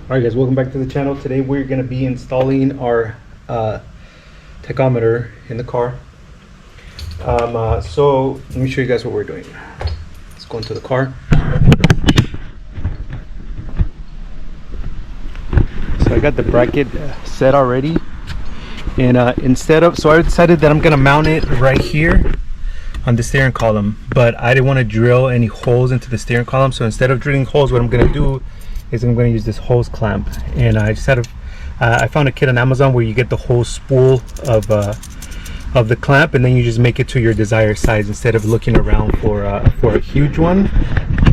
Alright guys, welcome back to the channel. Today we're going to be installing our tachometer in the car. So let me show you guys what we're doing. Let's go into the car. So I got the bracket set already, and I decided that I'm going to mount it right here on the steering column, but I didn't want to drill any holes into the steering column. So instead of drilling holes, what I'm going to do is I'm going to use this hose clamp. And I found a kit on Amazon where you get the whole spool of the clamp, and then you just make it to your desired size instead of looking around for a huge one.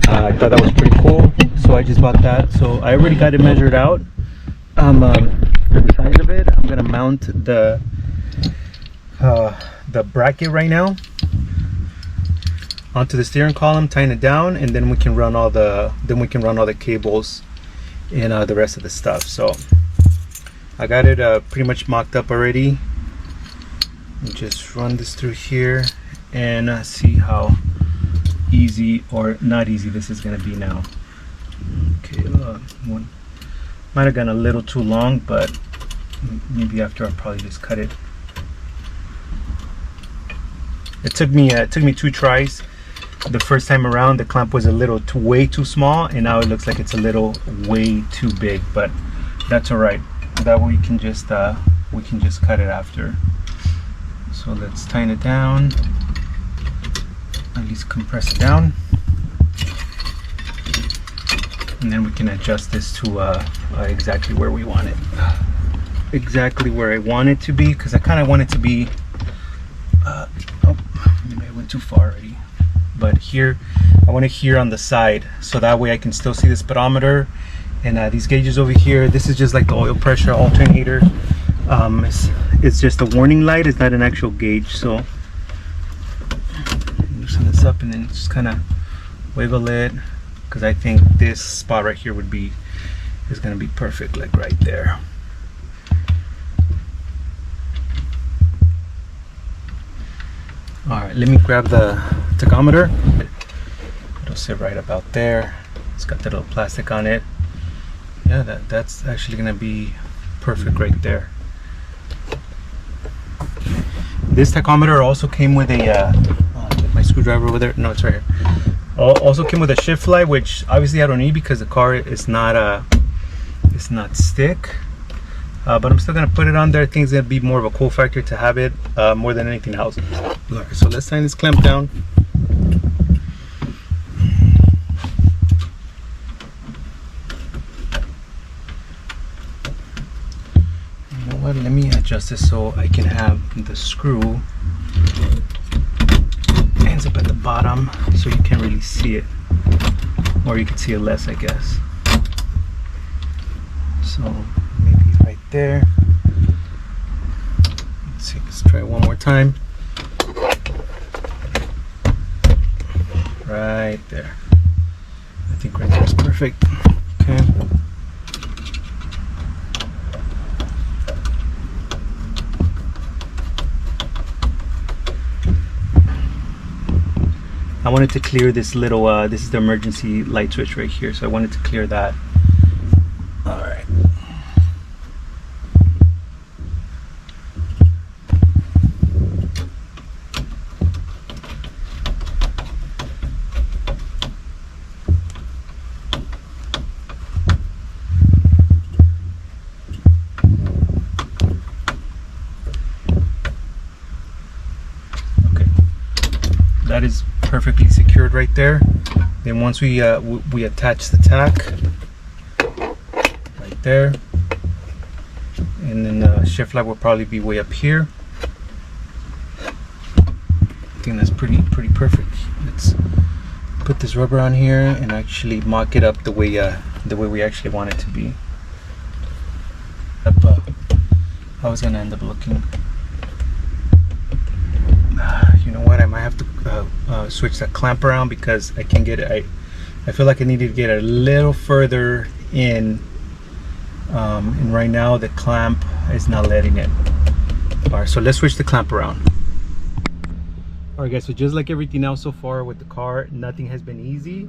I thought that was pretty cool, so I just bought that. So I already got it measured out. The size of it, I'm going to mount the bracket right now onto the steering column, tying it down, and then we can run all the cables and the rest of the stuff. So I got it pretty much mocked up already. Just run this through here and see how easy or not easy this is going to be now. Okay, one might have gone a little too long, but maybe after I'll probably just cut it. It took me 2 tries. The first time around the clamp was a little way too small, and now it looks like it's a little way too big, but that's all right. That way we can just cut it after. So let's tighten it down, at least compress it down, and then we can adjust this to exactly where we want it, exactly where I want it to be, because I kind of want it to be oh, maybe I went too far already. But here, I want it here on the side, so that way I can still see the speedometer and these gauges over here. This is just like the oil pressure alternator. It's just a warning light. It's not an actual gauge. So loosen this up and then just kind of wiggle it, because I think this spot right here is going to be perfect, like right there. All right, let me grab the tachometer. It'll sit right about there. It's got that little plastic on it. Yeah, that's actually gonna be perfect right there. This tachometer also came with a my screwdriver over there. No, it's right here. Also came with a shift light, which obviously I don't need because the car is not it's not stick. But I'm still gonna put it on there. I think it's gonna be more of a cool factor to have it more than anything else. Alright, so let's tighten this clamp down. You know what? Let me adjust this so I can have the screw ends up at the bottom, so you can't really see it, or you can see it less, I guess. So maybe right there. Let's see, let's try it one more time. Right there. I think right there is perfect. Okay. I wanted to clear this little this is the emergency light switch right here, so I wanted to clear that. All right. That is perfectly secured right there. Then once we attach the tack right there, and then the shift light will probably be way up here. I think that's pretty perfect. Let's put this rubber on here and actually mock it up the way we actually want it to be. How it's gonna end up looking. You know what? I might have to switch that clamp around because I can't get it. I feel like I needed to get a little further in, and right now the clamp is not letting it. All right, so let's switch the clamp around. All right guys, so just like everything else so far with the car, nothing has been easy.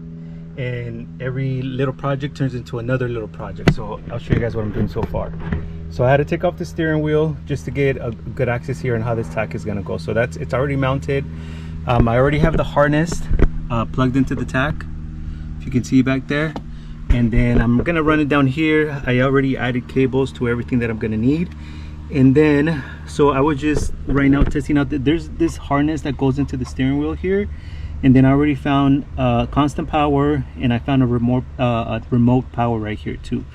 and every little project turns into another little project. So I'll show you guys what I'm doing so far. So I had to take off the steering wheel just to get a good access here on how this tack is going to go. So it's already mounted. I already have the harness plugged into the tack, if you can see back there. And then I'm gonna run it down here. I already added cables to everything that I'm gonna need. And then, so I was just right now testing out that there's this harness that goes into the steering wheel here. And then I already found constant power, and I found a remote power right here too.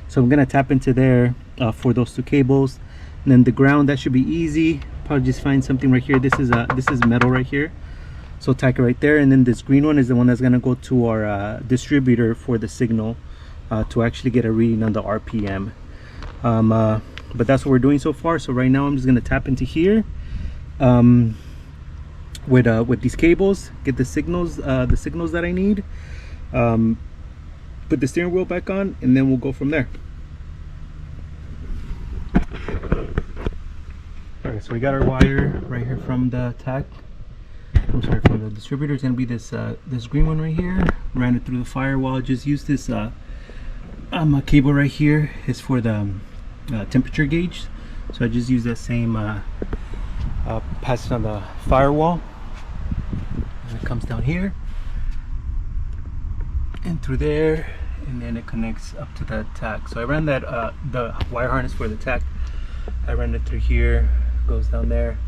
So I'm gonna tap into there for those two cables. And then the ground, that should be easy. Probably just find something right here. This is metal right here. So tack it right there, and then this green one is the one that's gonna go to our distributor for the signal to actually get a reading on the RPM. But that's what we're doing so far. So right now I'm just gonna tap into here with these cables, get the signals that I need, put the steering wheel back on, and then we'll go from there. Alright, so we got our wire right here from the tack. I'm sorry, from the distributor. It's gonna be this this green one right here. Ran it through the firewall. Just use this cable right here. It's for the temperature gauge. So I just use that same pass it on the firewall. And it comes down here and through there, and then it connects up to that tack. So I ran that the wire harness for the tack. I ran it through here, goes down there.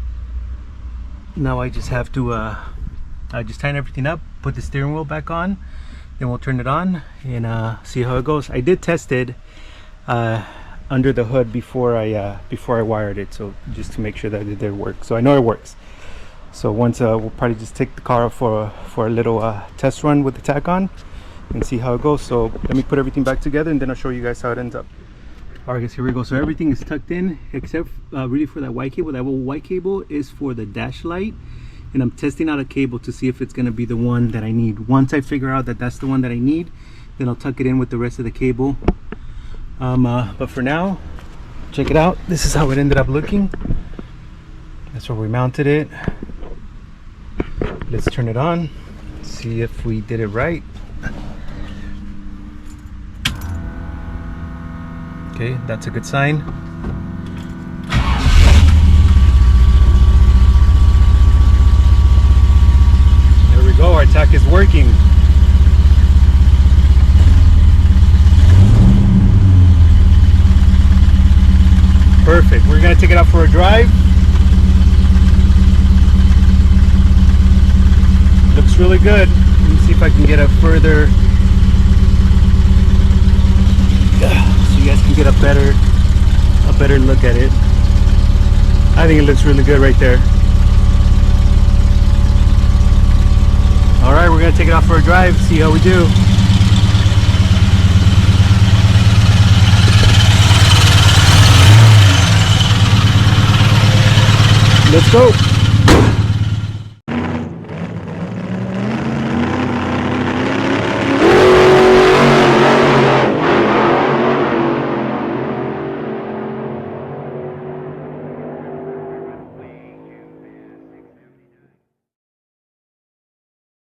Now I just have to I just tighten everything up, put the steering wheel back on, then we'll turn it on and see how it goes. I did test it under the hood before I wired it, so just to make sure that it did work. So I know it works. So once we'll probably just take the car for a little test run with the tack on and see how it goes. So let me put everything back together, and then I'll show you guys how it ends up. Alright guys, here we go. So everything is tucked in except really for that white cable. That white cable is for the dash light, and I'm testing out a cable to see if it's going to be the one that I need. Once I figure out that that's the one that I need, then I'll tuck it in with the rest of the cable. But for now, check it out. This is how it ended up looking. That's where we mounted it. Let's turn it on, see if we did it right. Okay, that's a good sign. There we go, our tack is working. Perfect, we're gonna take it out for a drive. Looks really good. Let me see if I can get a further, so you guys can get a better look at it. I think it looks really good right there. Alright, we're gonna take it out for a drive, see how we do. Let's go.